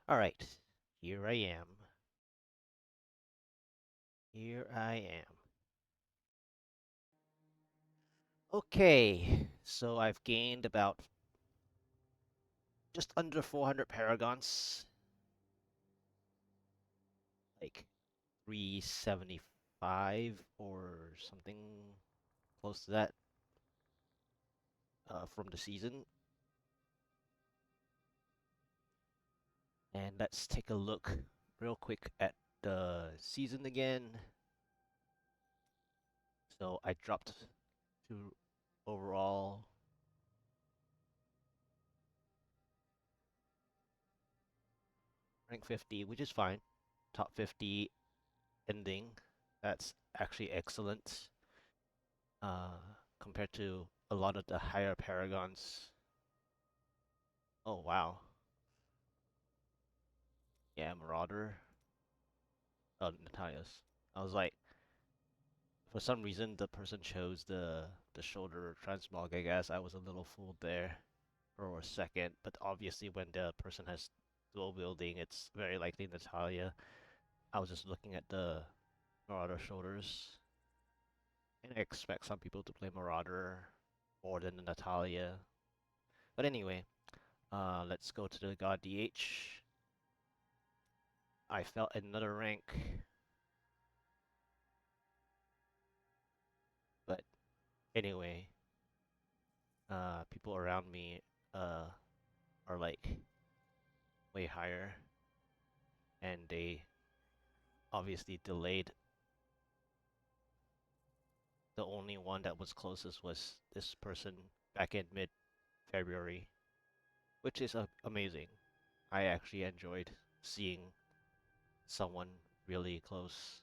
Alright, here I am. Here I am. Okay, so I've gained about just under 400 paragons, like 375 or something close to that from the season. And let's take a look real quick at the season again. So I dropped to overall rank 50, which is fine. Top 50 ending. That's actually excellent uh, compared to a lot of the higher paragons. Oh, wow. Yeah, Marauder. Oh, Natalia's. I was like, for some reason, the person chose the shoulder transmog, I guess. I was a little fooled there for a second, but obviously when the person has dual wielding, it's very likely Natalia. I was just looking at the Marauder shoulders, and I expect some people to play Marauder more than the Natalia. But anyway, let's go to the God DH. I felt another rank, but anyway, people around me are like way higher, and they obviously delayed. The only one that was closest was this person back in mid-February, which is amazing. I actually enjoyed seeing someone really close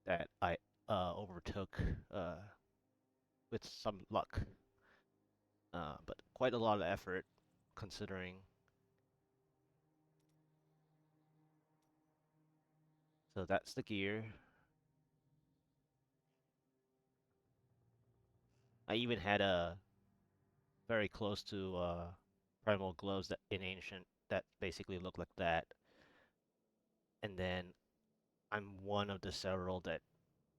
that I overtook with some luck, but quite a lot of effort considering. So that's the gear. I even had a very close to primal gloves that in ancient that basically look like that. And then I'm one of the several that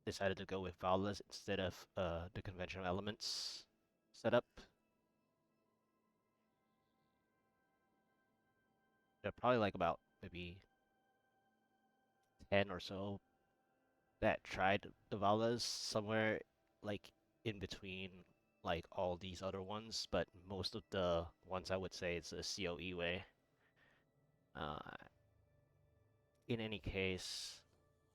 decided to go with Valas instead of the conventional elements setup. There are probably like about maybe 10 or so that tried the Valas somewhere like in between like all these other ones, but most of the ones I would say it's a COE way. Uh, in any case,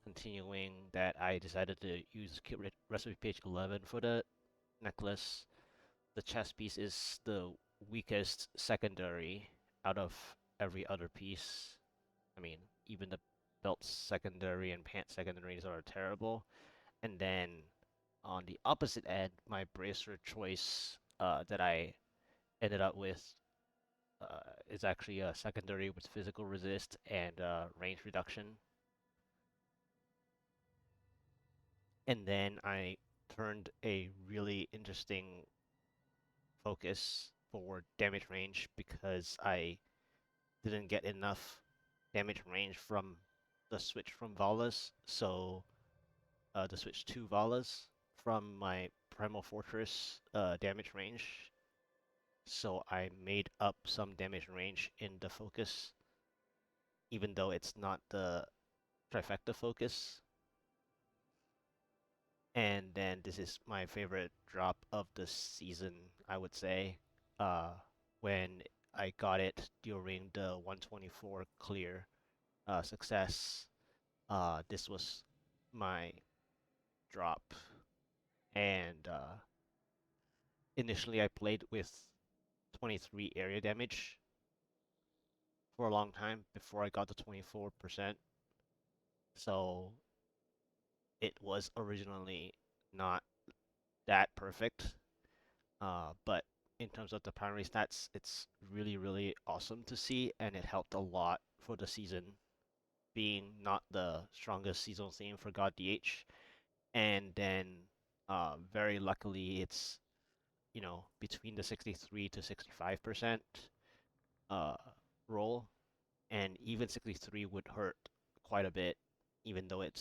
continuing that, I decided to use recipe page 11 for the necklace. The chest piece is the weakest secondary out of every other piece. I mean, even the belt secondary and pant secondaries are terrible. And then on the opposite end, my bracer choice that I ended up with is actually a secondary with physical resist and range reduction. And then I turned a really interesting focus for damage range because I didn't get enough damage range from the switch from Valas, so the switch to Valas from my Primal Fortress damage range. So I made up some damage range in the focus, even though it's not the trifecta focus. And then this is my favorite drop of the season, I would say, uh, when I got it during the 124 clear success. This was my drop, and initially I played with 23 area damage for a long time before I got to 24%. So it was originally not that perfect, but in terms of the primary stats, it's really, really awesome to see, and it helped a lot for the season, being not the strongest seasonal theme for God DH. And then, very luckily, it's between the 63 to 65% uh, roll, and even 63 would hurt quite a bit, even though it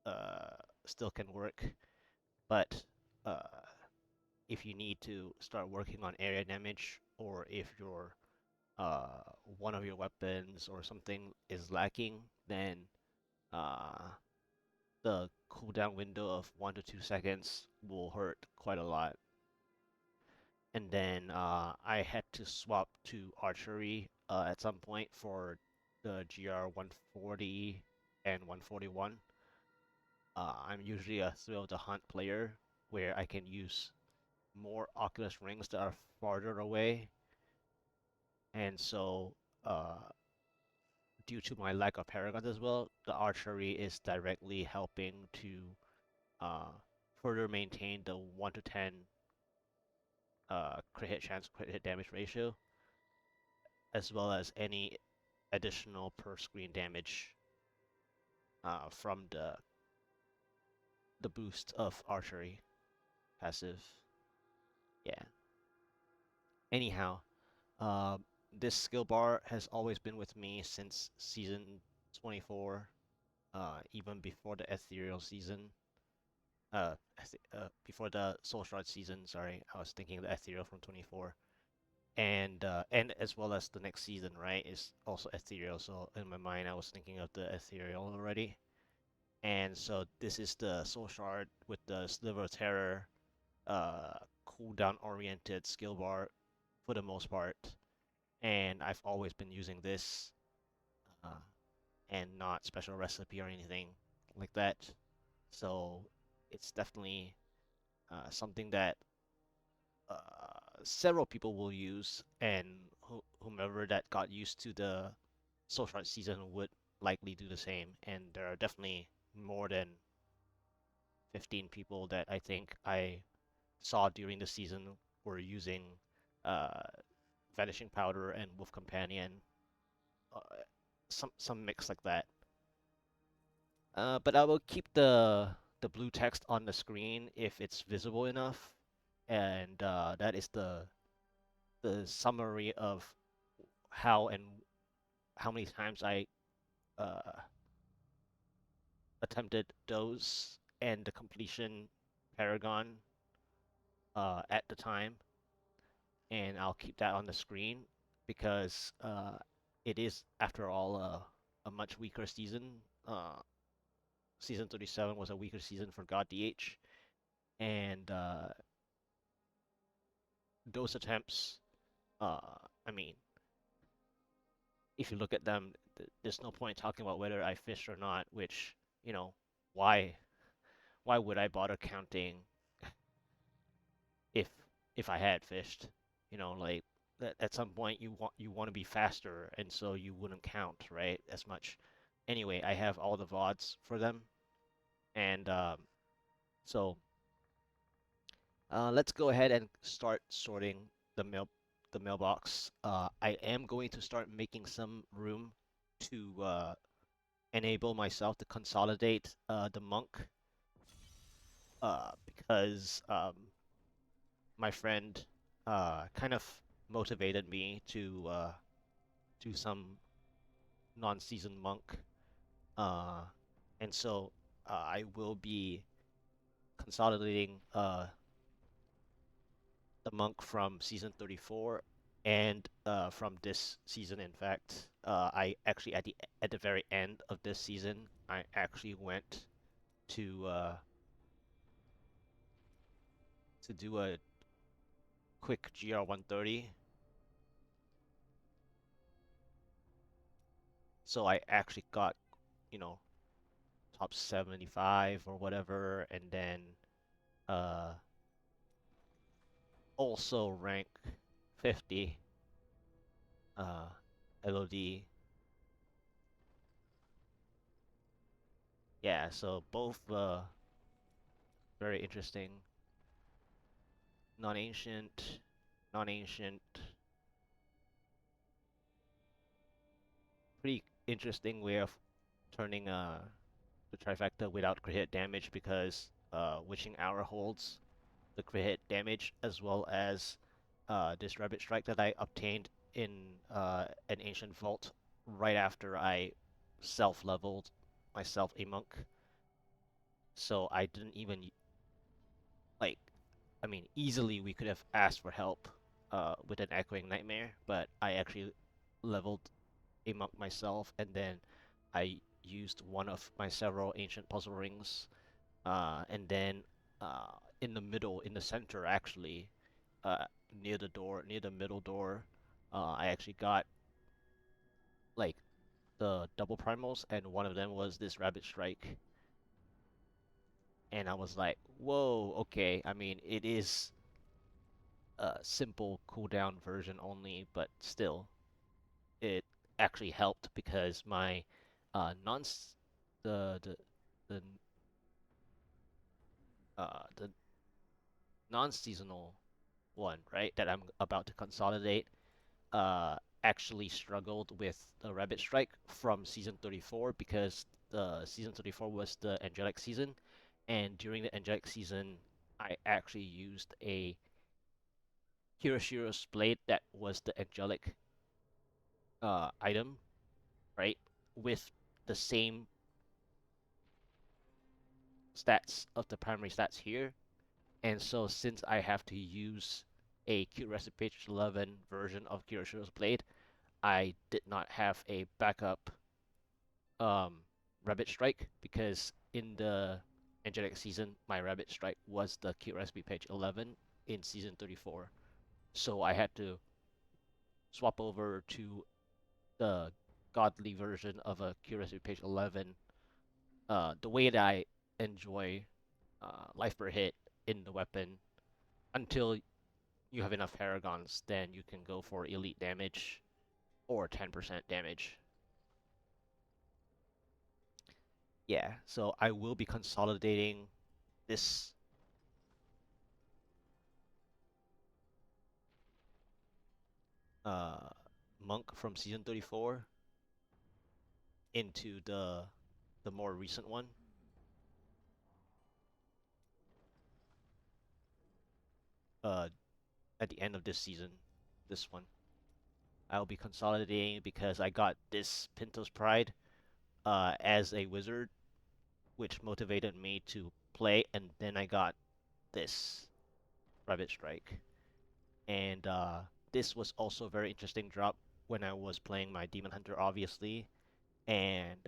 uh, still can work. But uh, if you need to start working on area damage, or if uh, one of your weapons or something is lacking, then uh, the cooldown window of 1 to 2 seconds will hurt quite a lot. And then I had to swap to archery at some point for the GR 140 and 141. I'm usually a thrill of the hunt player where I can use more Oculus rings that are farther away, and so due to my lack of paragons as well, the archery is directly helping to uh, further maintain the 1 to 10 crit hit chance, crit hit damage ratio, as well as any additional per screen damage from the boost of archery passive. Yeah. Anyhow, uh, this skill bar has always been with me since season 24, even before the ethereal season. Before the Soul Shard season. Sorry, I was thinking the ethereal from 24, and as well as the next season, right, is also ethereal. So in my mind, I was thinking of the ethereal already. And so this is the Soul Shard with the Sliver of Terror, cooldown oriented skill bar for the most part. And I've always been using this, uh, and not special recipe or anything like that. So it's definitely something that several people will use, and whomever that got used to the Soul Shard season would likely do the same. And there are definitely more than 15 people that I think I saw during the season were using uh, Vanishing Powder and Wolf Companion, uh, some mix like that. But I will keep the blue text on the screen if it's visible enough, and that is the summary of how and how many times I uh, attempted those and the completion paragon at the time, and I'll keep that on the screen because it is, after all, a much weaker season. Season 37 was a weaker season for God DH, and those attempts, uh, I mean, if you look at them, there's no point talking about whether I fished or not. Which, you know, why why would I bother counting if if I had fished? Like at some point you want to be faster, and so you wouldn't count, right, as much. Anyway, I have all the VODs for them, and so let's go ahead and start sorting the mailbox. I am going to start making some room to enable myself to consolidate the monk, because my friend kind of motivated me to do some non-season monk, uh, and so I will be consolidating the monk from season 34 and from this season. In fact, I actually at the very end of this season, I actually went to do a quick GR 130. So I actually got, you know, top 75 or whatever, and then uh, also rank 50 uh, LoD. Yeah, so both very interesting. Non-ancient, non-ancient, pretty interesting way of turning the trifecta without crit hit damage because Witching Hour holds. the crit hit damage, as well as this Rabid Strike that I obtained in an Ancient Vault right after I self-leveled myself a monk. So I didn't even like. I mean, easily we could have asked for help with an Echoing Nightmare, but I actually leveled a monk myself, and then I used one of my several ancient puzzle rings, and then in the middle, in the center, actually, uh, near the door, near the middle door, I actually got like the double primals, and one of them was this Rabid Strike, and I was like, whoa, okay. I mean, it is a simple cooldown version only, but still, it actually helped because my non the the the non-seasonal one, right, that I'm about to consolidate, actually struggled with the Rabbit Strike from season 34 because the season 34 was the angelic season, and during the angelic season, I actually used a Hiroshiro's blade that was the angelic item, right, with the same stats of the primary stats here. And so since I have to use a Cute Recipe Page 11 version of Kiroshiro's blade, I did not have a backup um, Rabbit Strike because in the Angelic season, my Rabbit Strike was the Cute Recipe Page 11 in season 34. So I had to swap over to the godly version of a Cute Recipe Page 11. The way that I enjoy life per hit in the weapon until you have enough paragons, then you can go for elite damage or 10% damage. Yeah, so I will be consolidating this uh, monk from season 34 into the more recent one. Uh, at the end of this season, this one, I'll be consolidating because I got this Pinto's Pride as a wizard, which motivated me to play, and then I got this Rabbit Strike. And this was also a very interesting drop when I was playing my Demon Hunter, obviously. And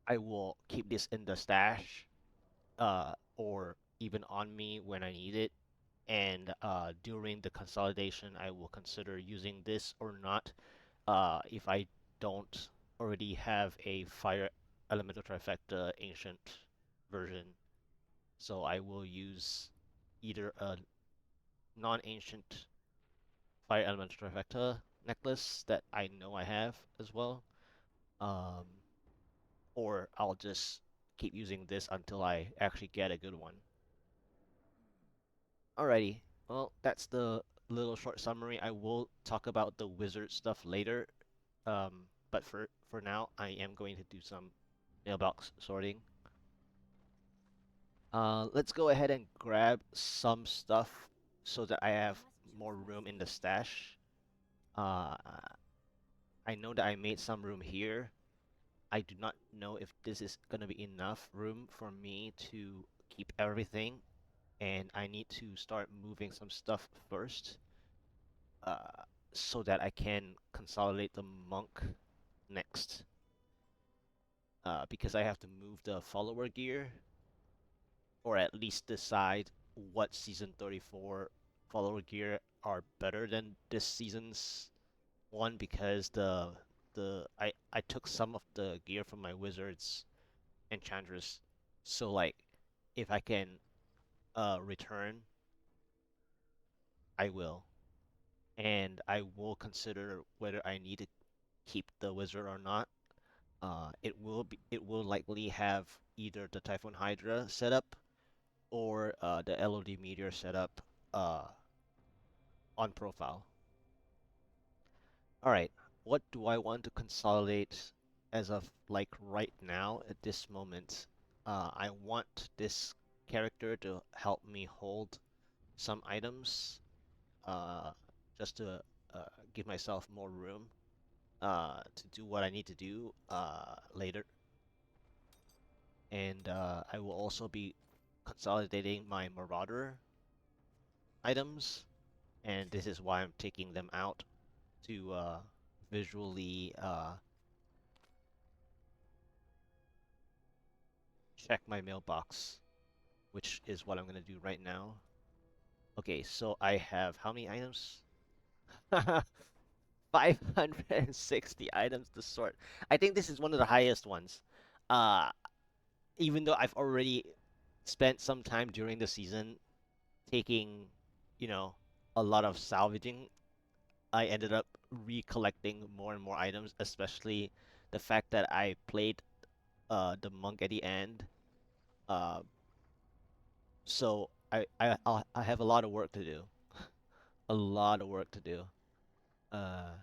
I will keep this in the stash, or even on me when I need it. And during the consolidation, I will consider using this or not. If I don't already have a Fire Elemental Trifecta Ancient version, so I will use either a non-ancient Fire Elemental Trifecta necklace that I know I have as well. Um, or I'll just keep using this until I actually get a good one. Alrighty, well, that's the little short summary. I will talk about the wizard stuff later. But for now, I am going to do some mailbox sorting. Let's go ahead and grab some stuff so that I have more room in the stash. Uh, I know that I made some room here. I do not know if this is gonna be enough room for me to keep everything, and I need to start moving some stuff first, uh, so that I can consolidate the monk next. Because I have to move the follower gear, or at least decide what season 34 follower gear are better than this season's one, because I took some of the gear from my wizards enchantress, so like if I can return, I will, and I will consider whether I need to keep the wizard or not. It will likely have either the Typhoon Hydra setup or the LoD Meteor setup uh, on profile. All right, what do I want to consolidate as of like right now at this moment? I want this. character to help me hold some items, uh, just to give myself more room to do what I need to do later. And I will also be consolidating my Marauder items, and this is why I'm taking them out to visually check my mailbox, which is what I'm gonna do right now. Okay, so I have how many items? 560 items to sort. I think this is one of the highest ones. Uh, Even though I've already spent some time during the season taking, you know, a lot of salvaging, I ended up recollecting more and more items, especially the fact that I played the monk at the end. Uh, so I have a lot of work to do. A lot of work to do. Uh,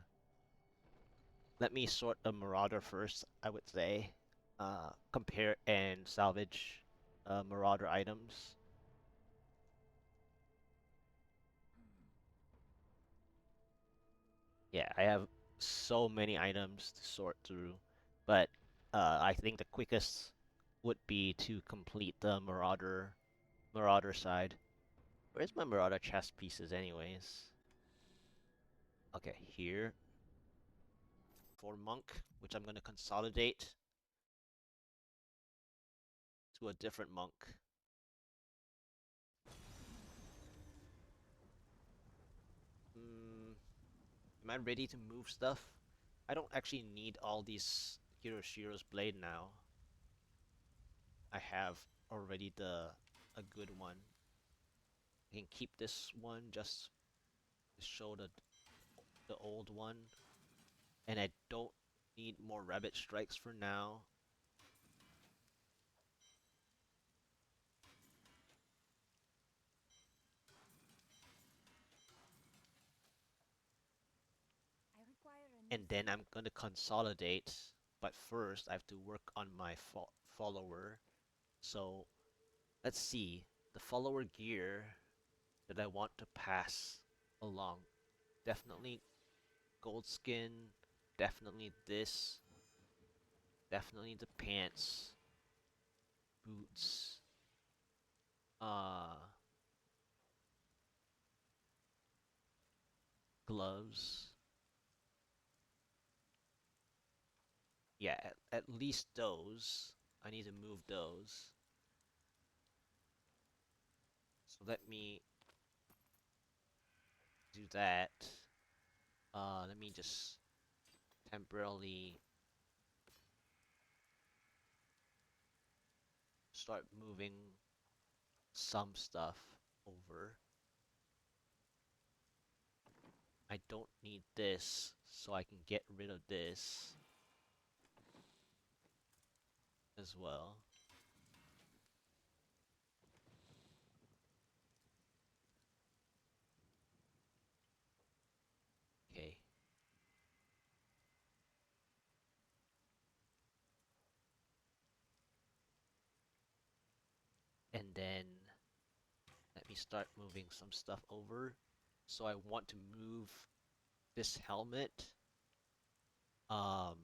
Let me sort the Marauder first, I would say. Compare and salvage Marauder items. Yeah, I have so many items to sort through, but I think the quickest would be to complete the Marauder side. Where's my Marauder chest pieces anyways? Okay, here for Monk, which I'm gonna consolidate to a different Monk. Mm, am I ready to move stuff? I don't actually need all these Hiroshiro's blade now. I have already a good one. I can keep this one just to show the old one, and I don't need more Rabid Strikes for now. And then I'm gonna consolidate, but first I have to work on my follower. So let's see the follower gear that I want to pass along. Definitely gold skin, definitely this, definitely the pants, boots, uh, gloves. Yeah, at least those. I need to move those. So let me do that. Let me just temporarily start moving some stuff over. I don't need this, so I can get rid of this as well. Okay. And then let me start moving some stuff over. So I want to move this helmet. Um,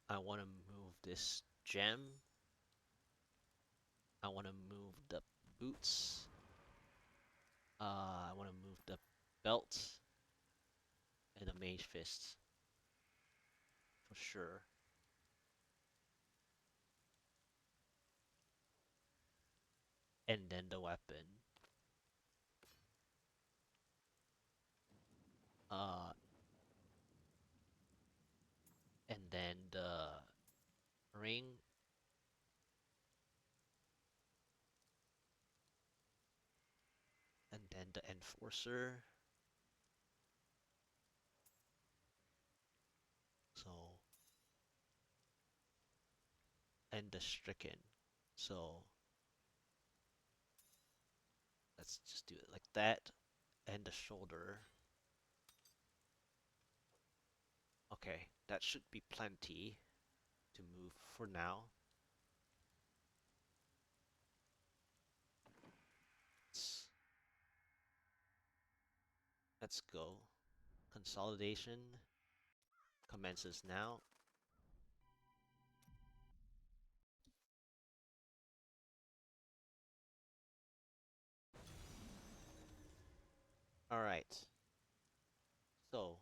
I want to move this gem. I want to move the boots. I want to move the belt and the mage fist for sure. And then the weapon. Uh, and then the ring. And then the enforcer. So, and the stricken. So, let's just do it like that. And the shoulder. Okay, that should be plenty to move for now. Let's go. Consolidation commences now. Alright. So,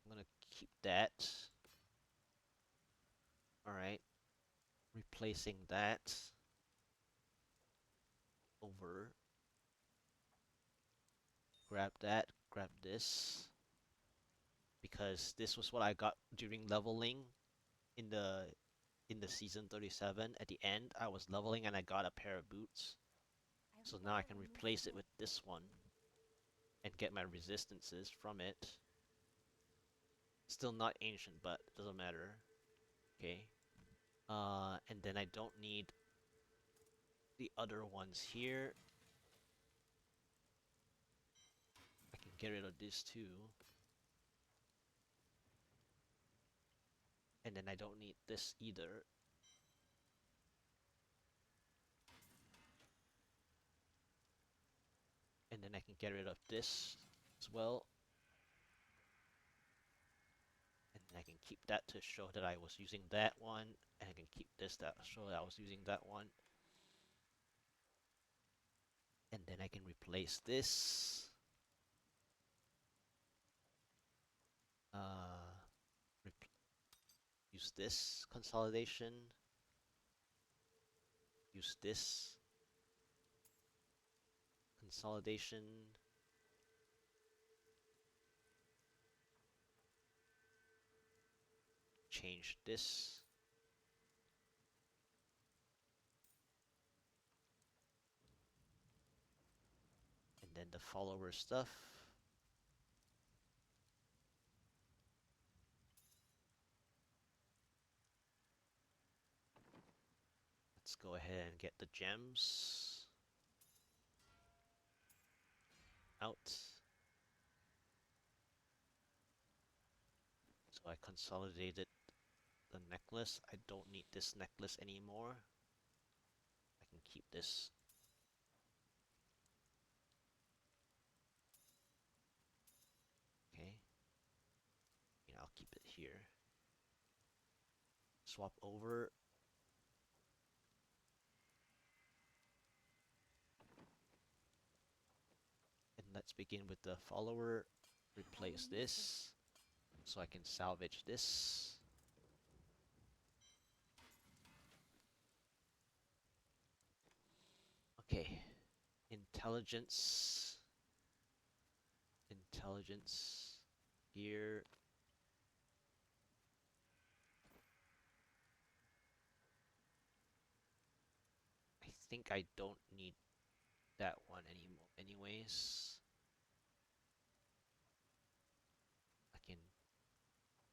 I'm gonna keep that. Alright. Replacing that over. Grab that, grab this. Because this was what I got during leveling in the season 37. At the end, I was leveling and I got a pair of boots. So now I can replace it with this one and get my resistances from it. Still not ancient, but it doesn't matter. Okay. And then I don't need the other ones here. I can get rid of this too. And then I don't need this either. And then I can get rid of this as well. And then I can keep that to show that I was using that one. And I can keep this to show that I was using that one. And then I can replace this. Use this consolidation. Use this consolidation. Change this. And then the follower stuff. Let's go ahead and get the gems out. So I consolidated the necklace. I don't need this necklace anymore. I can keep this. Okay. And I'll keep it here. Swap over. And let's begin with the follower. Replace this. So I can salvage this. Okay. Intelligence. Intelligence. Here. I think I don't need that one anymore anyways. I can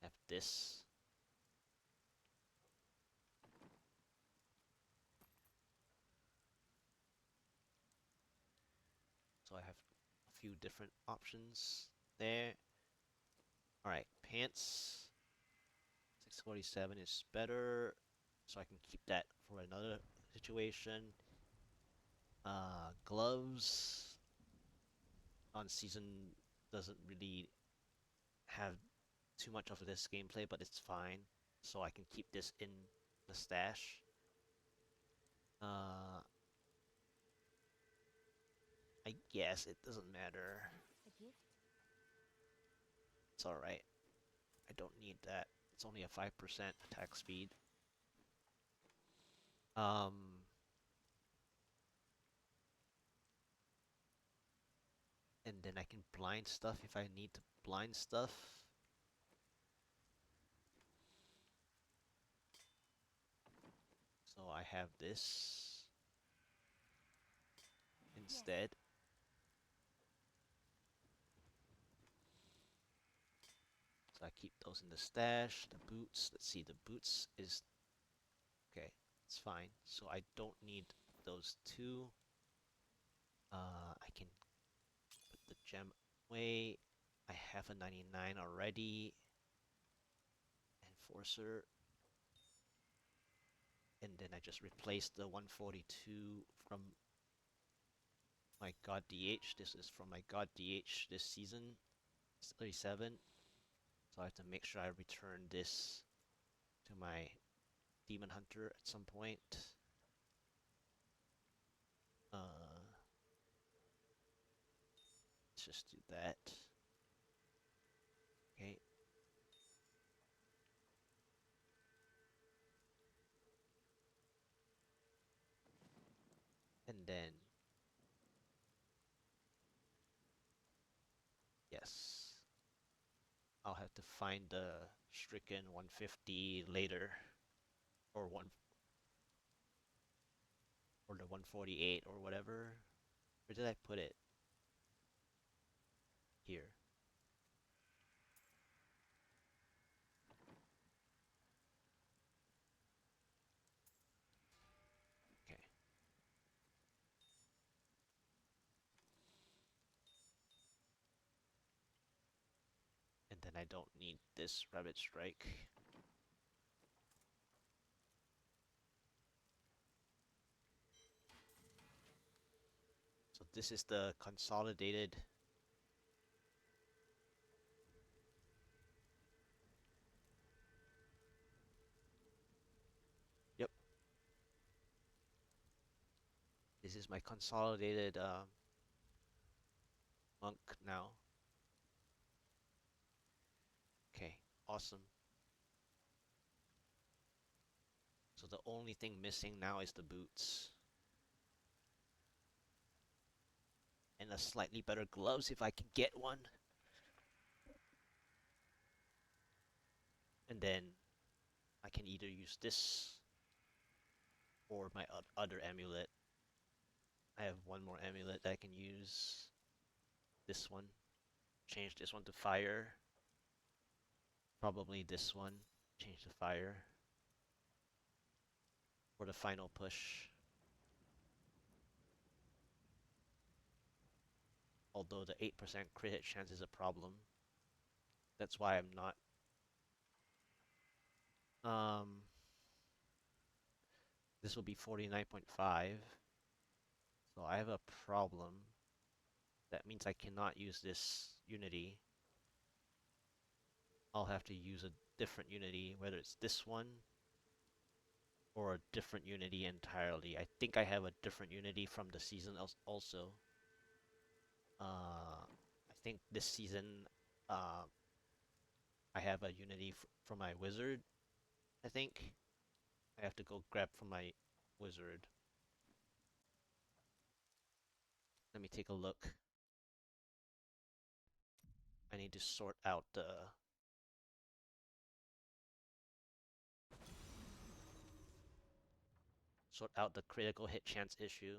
have this. So I have a few different options there. Alright, pants. 647 is better. So I can keep that for another situation. Gloves on season doesn't really have too much of this gameplay, but it's fine. So I can keep this in the stash. I guess it doesn't matter. It's alright. I don't need that. It's only a 5% attack speed. Um, and then I can blind stuff if I need to blind stuff. So I have this instead. So I keep those in the stash. The boots, let's see, the boots is okay. It's fine. So I don't need those two. I can put the gem away. I have a 99 already. Enforcer. then I just replaced the 142 from my God DH. This is from my God DH this season. It's 37. So I have to make sure I return this to my Demon Hunter at some point. Let's just do that. Okay. And then, yes, I'll have to find the Stricken 150 later, or the 148 or whatever. Where did I put it? Here. Okay. And then I don't need this Rabid Strike. So this is the consolidated. Yep. This is my consolidated monk now. Okay, awesome. So the only thing missing now is the boots. And a slightly better gloves if I can get one. And then I can either use this or my other amulet. I have one more amulet that I can use. This one. Change this one to fire. Probably this one. Change to fire. For the final push. Although the 8% crit hit chance is a problem. That's why I'm not. This will be 49.5. So I have a problem. That means I cannot use this unity. I'll have to use a different unity, whether it's this one or a different unity entirely. I think I have a different unity from the season also. I think this season I have a unity from my wizard, I think. I have to go grab from my wizard. Let me take a look. I need to sort out the critical hit chance issue.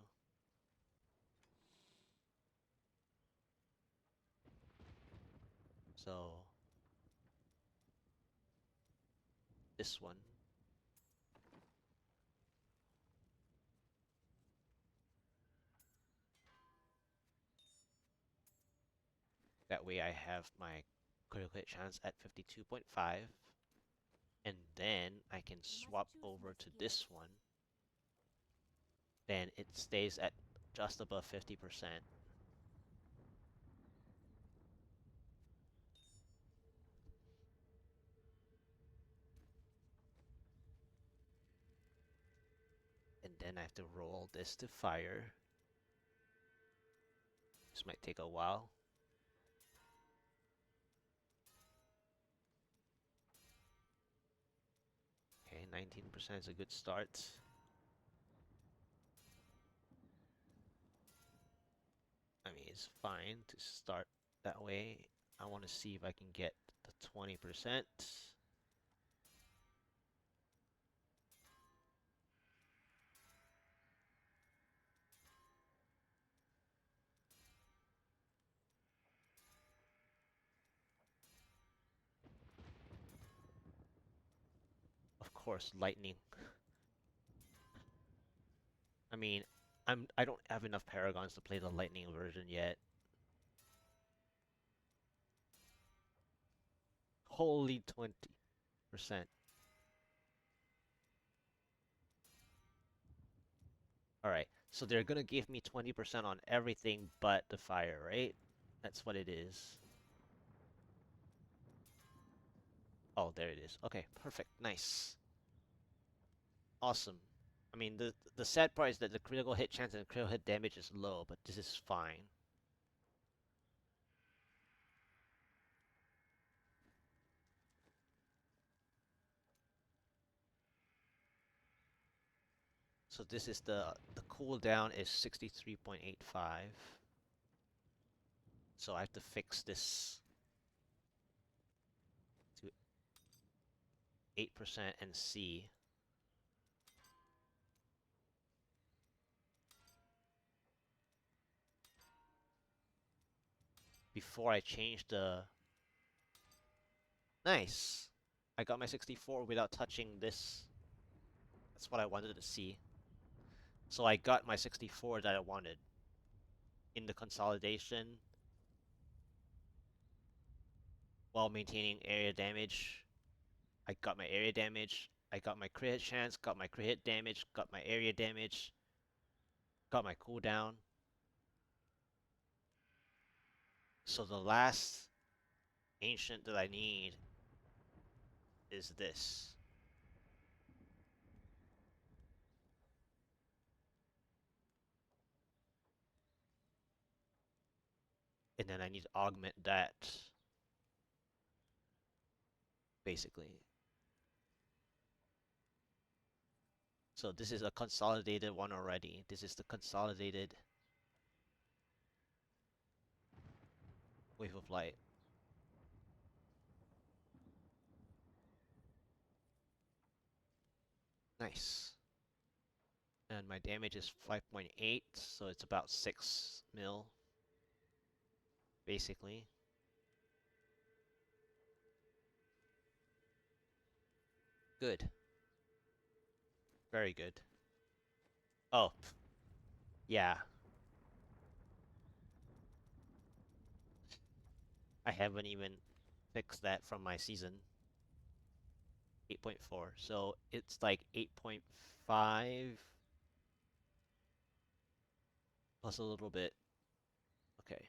So this one. That way I have my critical hit chance at 52.5. And then I can swap over to this one. Then it stays at just above 50%. And then I have to roll this to fire. This might take a while. Okay, 19% is a good start. I mean, it's fine to start that way. I want to see if I can get the 20%. Of course, lightning. I mean, I don't have enough paragons to play the lightning version yet. Holy 20%. Alright, so they're gonna give me 20% on everything but the fire, right? That's what it is. Oh, there it is. Okay, perfect. Nice. Awesome. I mean, the sad part is that the critical hit chance and critical hit damage is low, but this is fine. So this is the cooldown is 63.85. So I have to fix this to 8% and see. Before I change the... Nice! I got my 64 without touching this. That's what I wanted to see. So I got my 64 that I wanted. In the consolidation, while maintaining area damage. I got my area damage, I got my crit hit chance, got my crit hit damage, got my area damage, got my cooldown. So the last ancient that I need is this. And then I need to augment that, basically. So this is a consolidated one already. This is the consolidated wave of light. Nice. And my damage is 5.8, so it's about 6 mil, basically. Good. Very good. Oh, yeah. I haven't even fixed that from my season. 8.4. So it's like 8.5 plus a little bit. Okay.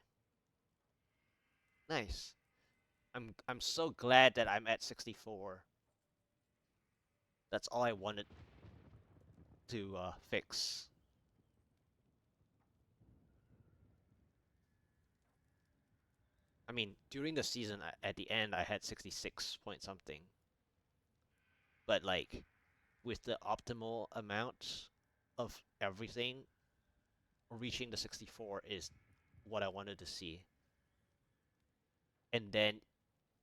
Nice. I'm so glad that I'm at 64. That's all I wanted to fix. I mean, during the season, at the end, I had 66 point something. But like, with the optimal amount of everything, reaching the 64 is what I wanted to see. And then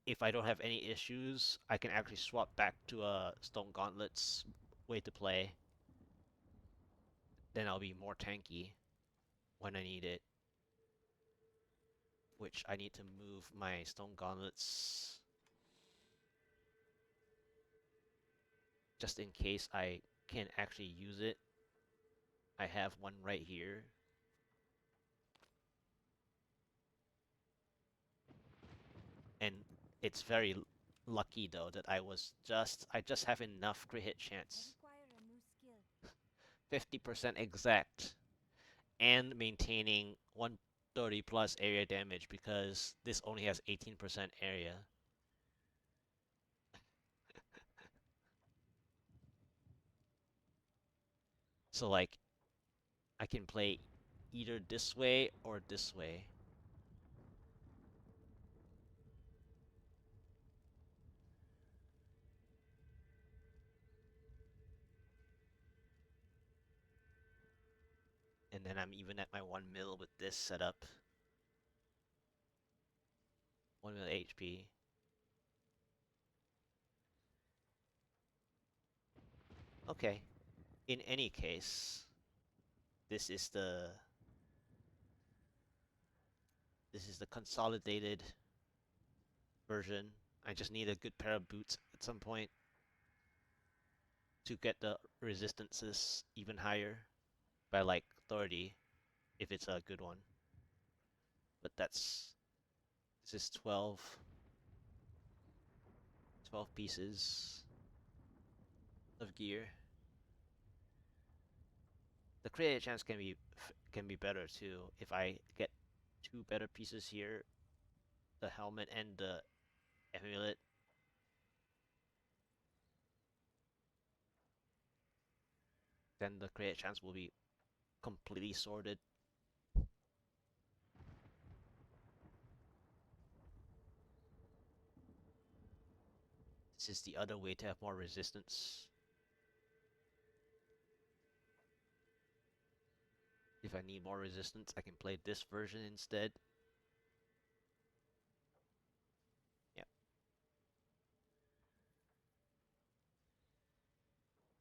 if I don't have any issues, I can actually swap back to a Stone Gauntlet's way to play. Then I'll be more tanky when I need it. Which I need to move my Stone Gauntlets just in case I can actually use it. I have one right here. And it's very lucky though that I just have enough crit hit chance. 50% exact. And maintaining 130 plus area damage because this only has 18% area. So like I can play either this way or this way. And then I'm even at my 1 mil with this setup. 1 mil HP. Okay. In any case, this is the consolidated version. I just need a good pair of boots at some point to get the resistances even higher by like 30 if it's a good one. But this is 12 pieces of gear. The create chance can be better too. If I get two better pieces here, the helmet and the amulet, then the create chance will be completely sorted. This is the other way to have more resistance. If I need more resistance, I can play this version instead. Yeah.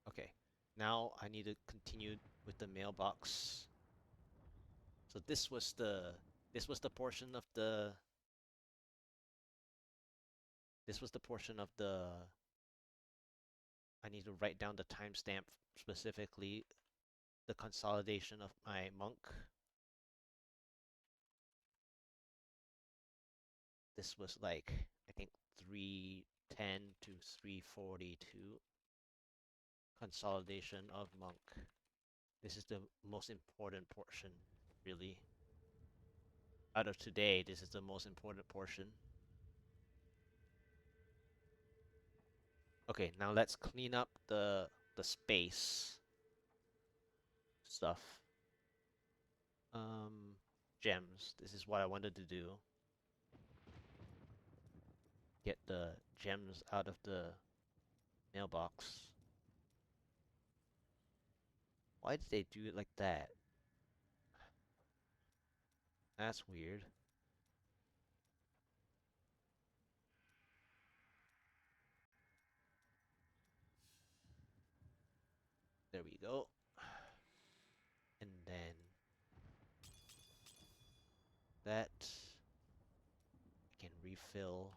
Okay. Now I need to continue with the mailbox. So this was the portion of the this was the portion of the I need to write down the timestamp specifically the consolidation of my monk. This was like I think 310 to 342 consolidation of monk. This is the most important portion, really. Out of today, this is the most important portion. Okay, now let's clean up the space stuff. Um, Gems. This is what I wanted to do. Get the gems out of the mailbox. Why did they do it like that? That's weird. There we go. And then that I can refill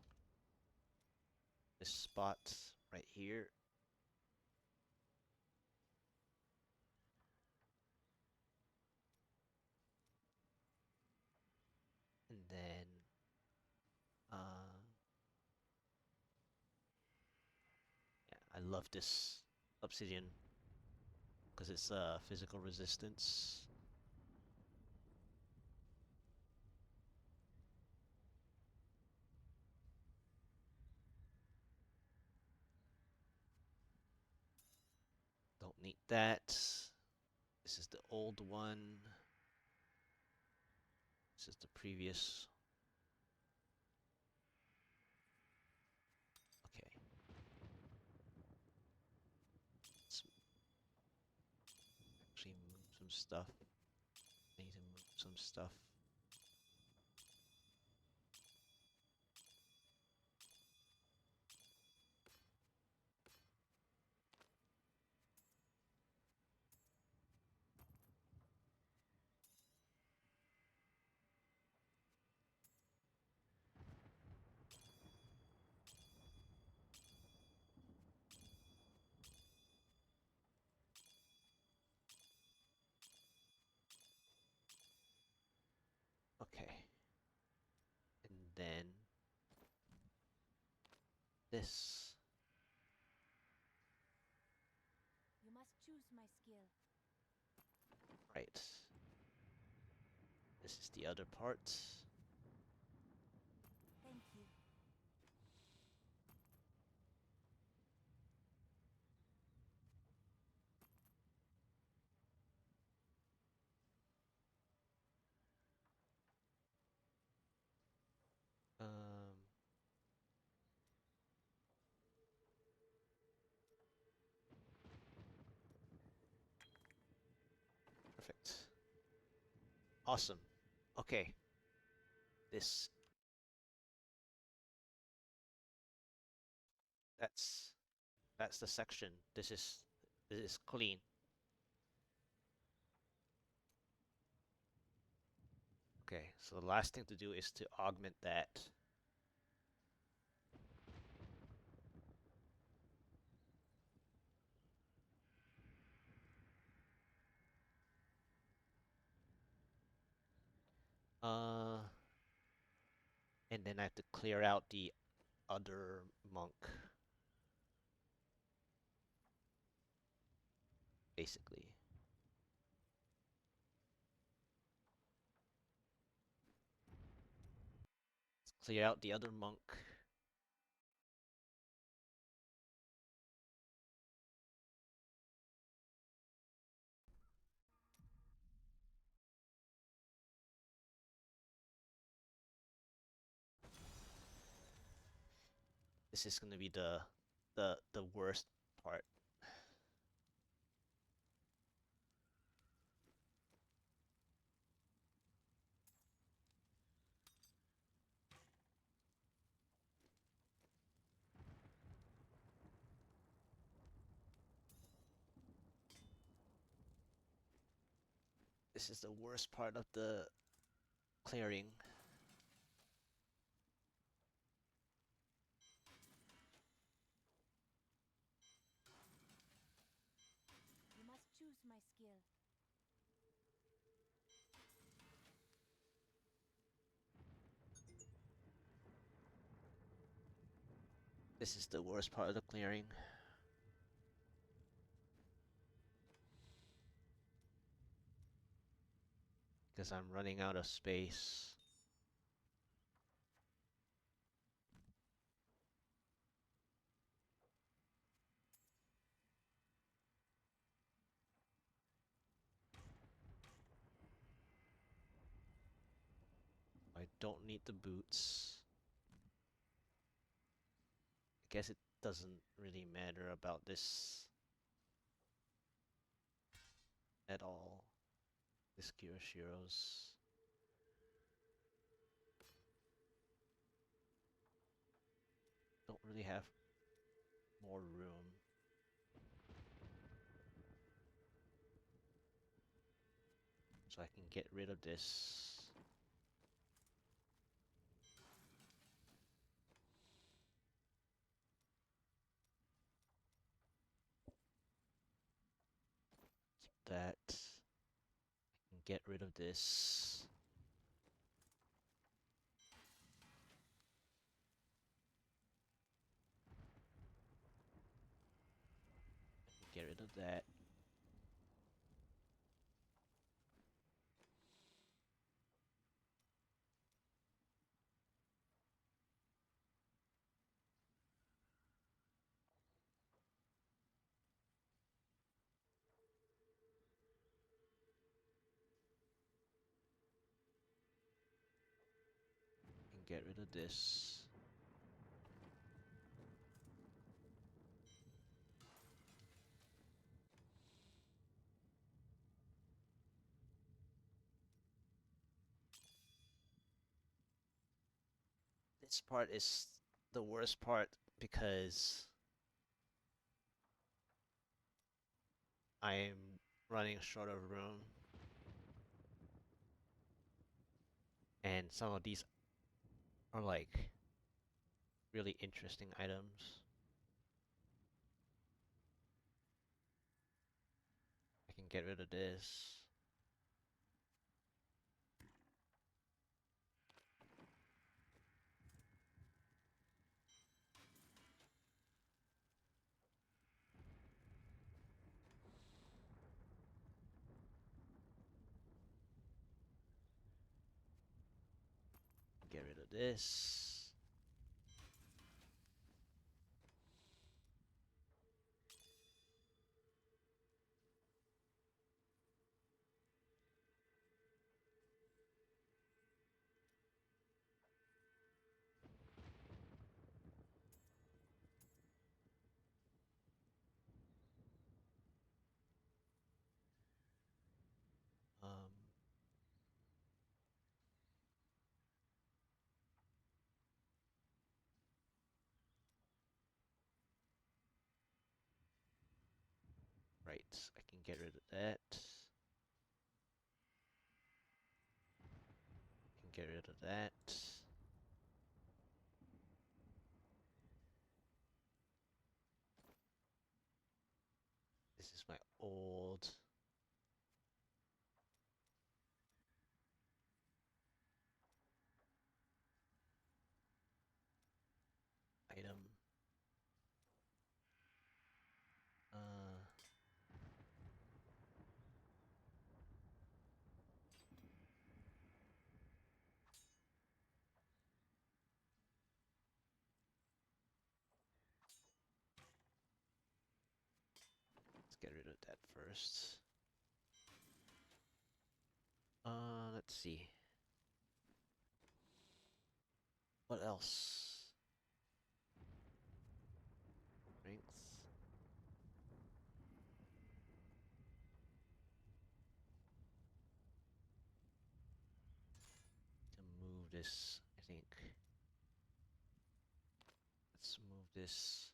this spot right here. And then yeah, I love this obsidian because it's physical resistance. Don't need that. This is the old one. This is the previous. Okay. Let's actually move some stuff. I need to move some stuff. Okay. And then this. You must choose my skill. Right. This is the other part. Thank you. Um, Perfect. Awesome. Okay. This that's that's the section. This is clean. Okay, so the last thing to do is to augment that. Uh, and then I have to clear out the other monk, basically. Clear out the other monk. This is gonna be the worst part. This is the worst part of the clearing. You must choose my skill. This is the worst part of the clearing. Because I'm running out of space. I don't need the boots. I guess it doesn't really matter about this at all. This Kiroshiro's. Don't really have more room. So I can get rid of this. Keep that. And get rid of this. Get rid of that. And get rid of this. This part is the worst part because I'm running short of room. And some of these are like really interesting items. I can get rid of this. Get rid of this. Um, right, I can get rid of that. Can get rid of that. This is my old item. Uh, get rid of that first. Let's see. What else? Strength. To move this, I think. Let's move this.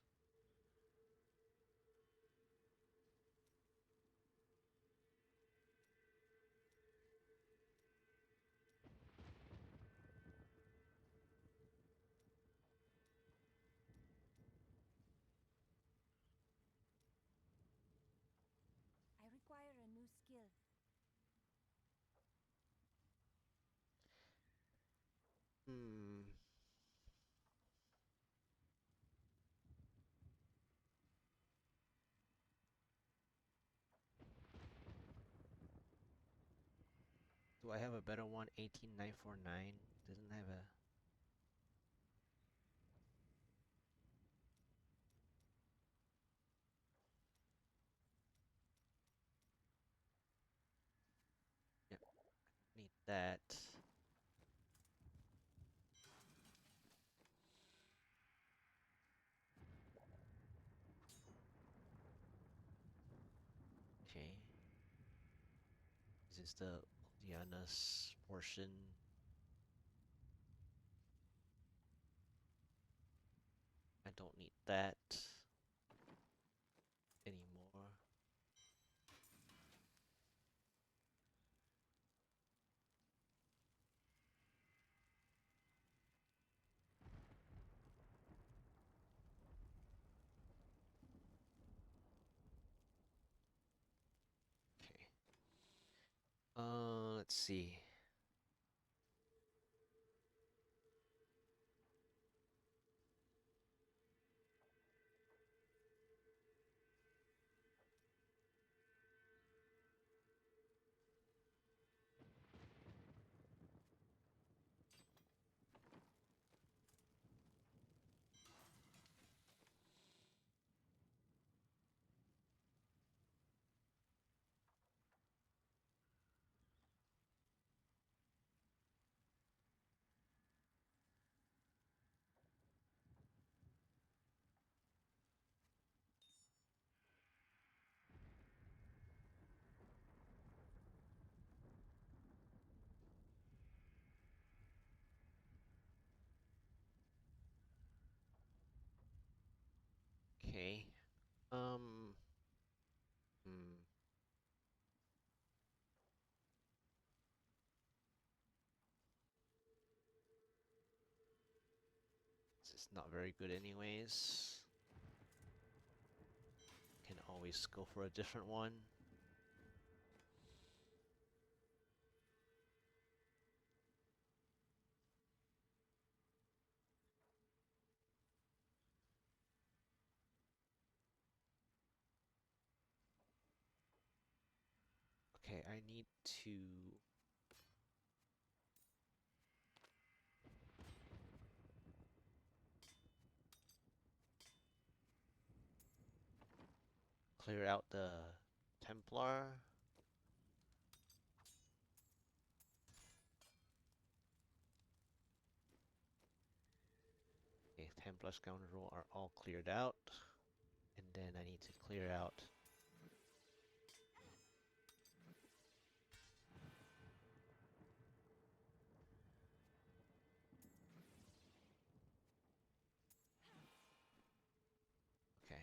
I require a new skill. Hmm. Do I have a better one? 18949 doesn't have a. Yep, need that. Okay. Is this the Diana's portion? I don't need that anymore. Okay. Let's see. Okay. Um. Hmm. This is not very good, anyways. Can always go for a different one. Okay, I need to clear out the Templar. Okay, Templar Scoundrel are all cleared out. And then I need to clear out. Okay,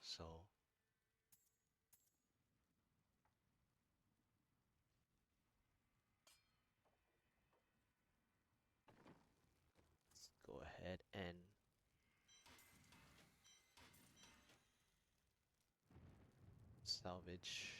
so let's go ahead and salvage.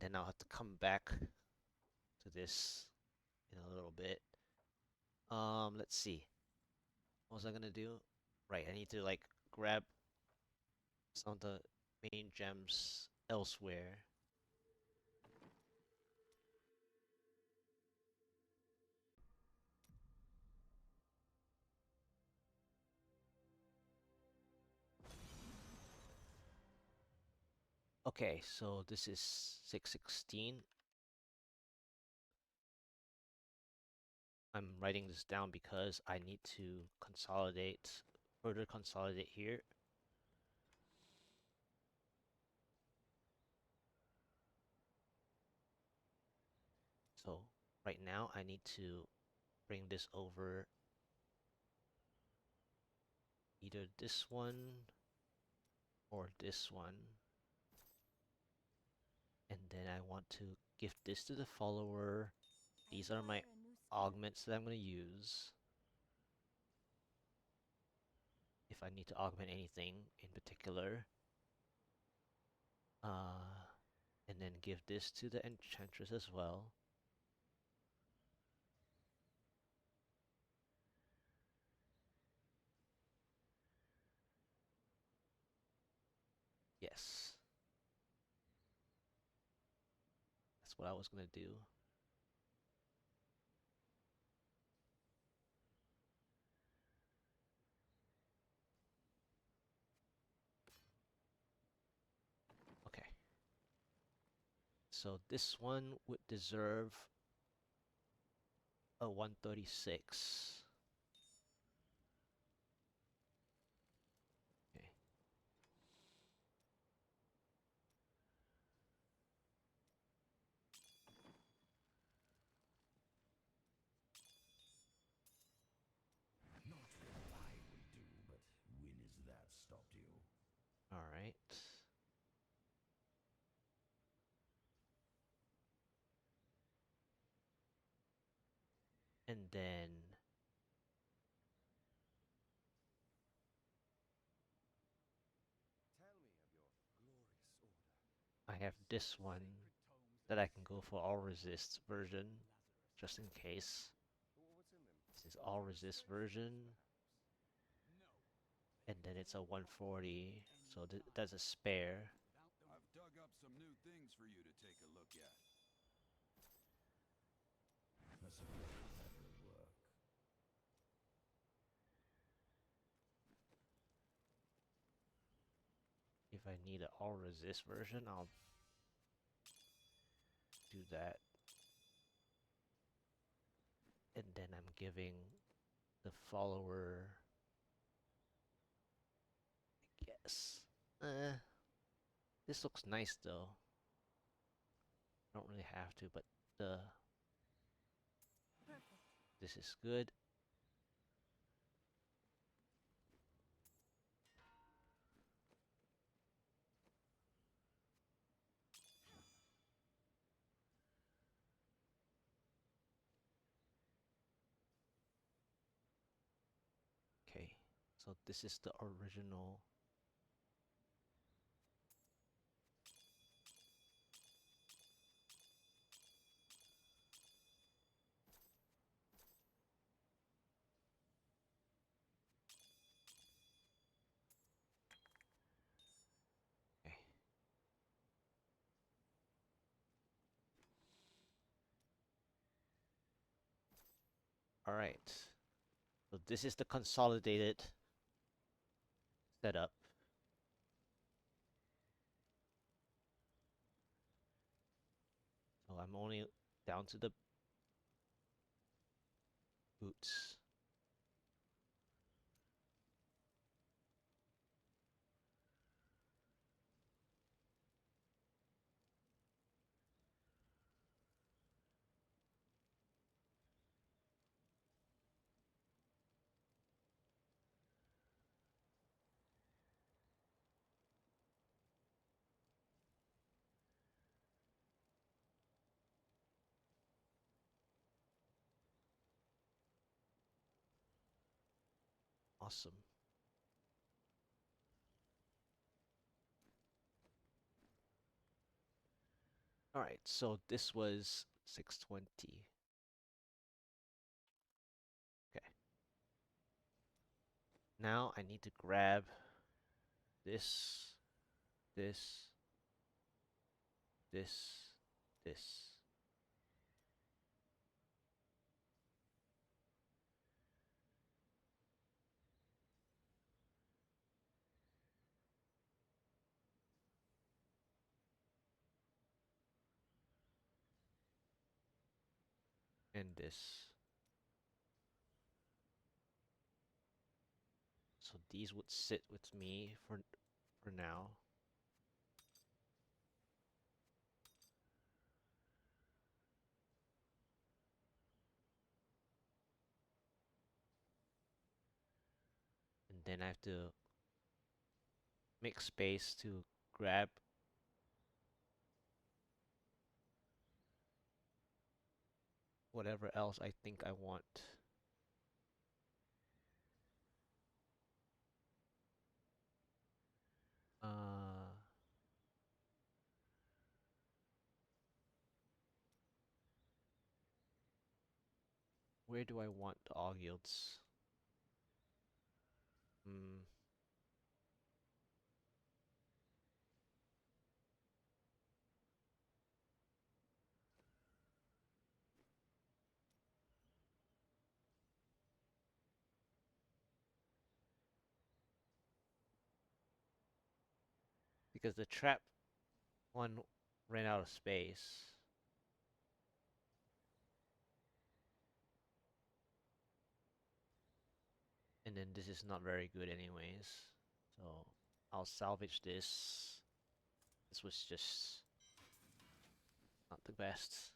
then I'll have to come back to this in a little bit. Let's see. What was I gonna do? Right, I need to like grab some of the main gems elsewhere. Okay, so this is 616. I'm writing this down because I need to further consolidate here. So right now I need to bring this over either this one or this one. And then I want to give this to the follower. These are my augments that I'm going to use if I need to augment anything in particular. And then give this to the enchantress as well. Yes, that's what I was going to do. Okay. So this one would deserve a 136. Okay. Not what I would do, but when has that stopped you? All right. And then Tell me of your glorious order. I have this one that I can go for all resist version just in case. What's in them? This is all resist version. And then it's a 140, so that's a spare. I've dug up some new things for you to take a look at. I suppose that will work. If I need an all resist version, I'll do that. And then I'm giving the follower, I guess. This looks nice though. Don't really have to, but Perfect. this is good. Okay, so this is the original. Okay. All right. So this is the consolidated setup. So I'm only down to the boots. Awesome. Alright, so this was 620. Okay. Now I need to grab this, this, this, this. And this. So these would sit with me for now. And then I have to make space to grab whatever else I think I want. Uh, where do I want the augils? Hmm. Because the trap one ran out of space. And then this is not very good anyways. So I'll salvage this. This was just not the best.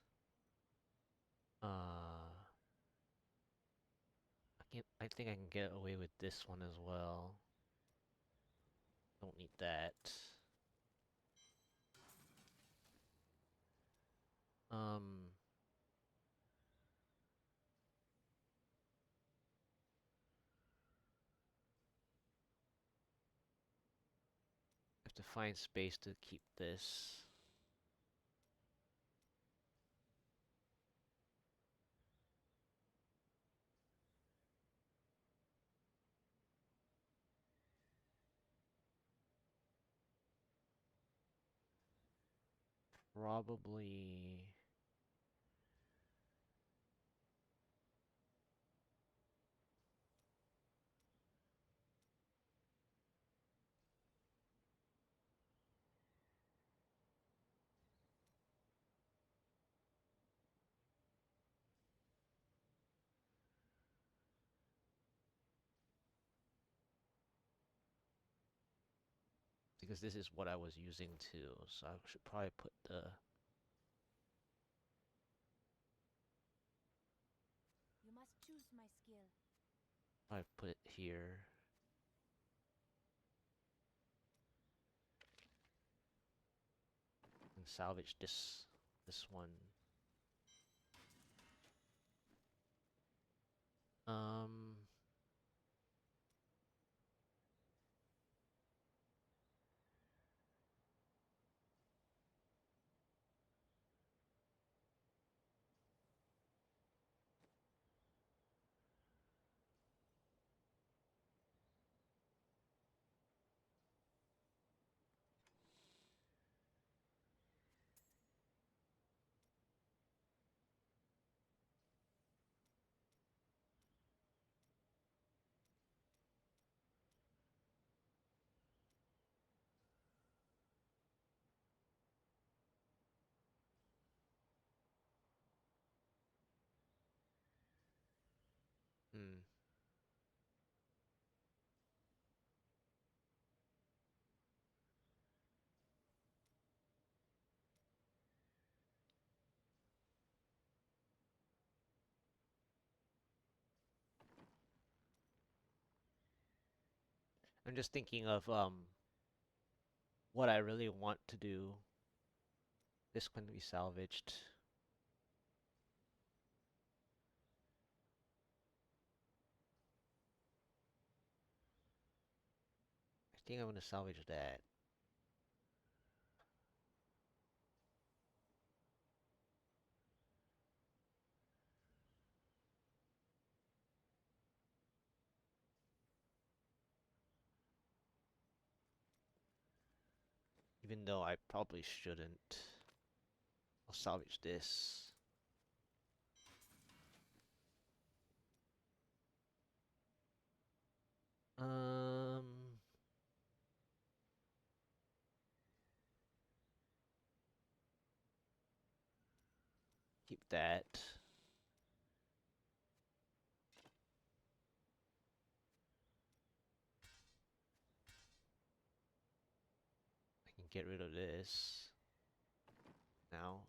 I think I can get away with this one as well. Don't need that. Um, have to find space to keep this. Probably because this is what I was using too, so I should probably put the You must choose my skill. probably put it here and salvage this one. Um, hmm. I'm just thinking of what I really want to do. This can be salvaged. I think I'm gonna salvage that. Even though I probably shouldn't. I'll salvage this. Um, keep that. I can get rid of this now.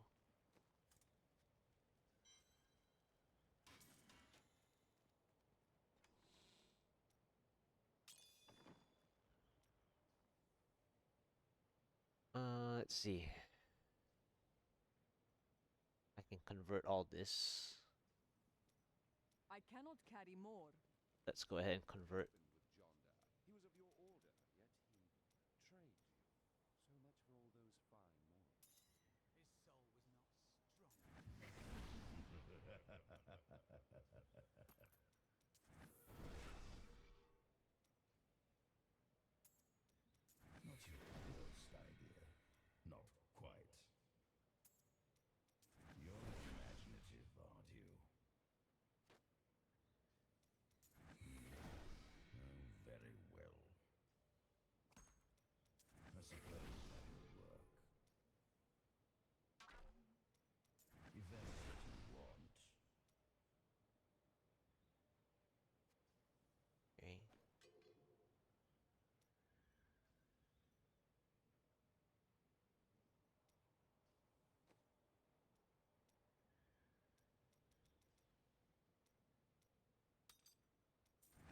Let's see. I can convert all this. I cannot carry more. Let's go ahead and convert. Happened with Jonda. He was of your order, yet he betrayed you. So much for all those fine morals. His soul was not strong. Not your worst idea. Not quite. You're imaginative, aren't you? Oh, very well. I suppose that will work. If that's what you want. Okay.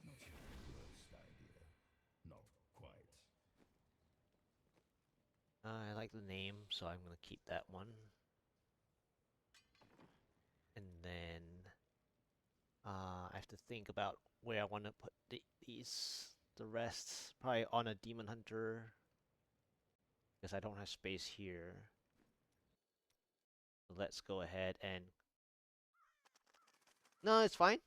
Not your worst idea. Not quite. I like the name, so I'm gonna keep that one. And then I have to think about where I want to put the rest. Probably on a demon hunter, because I don't have space here. So let's go ahead and. No, it's fine.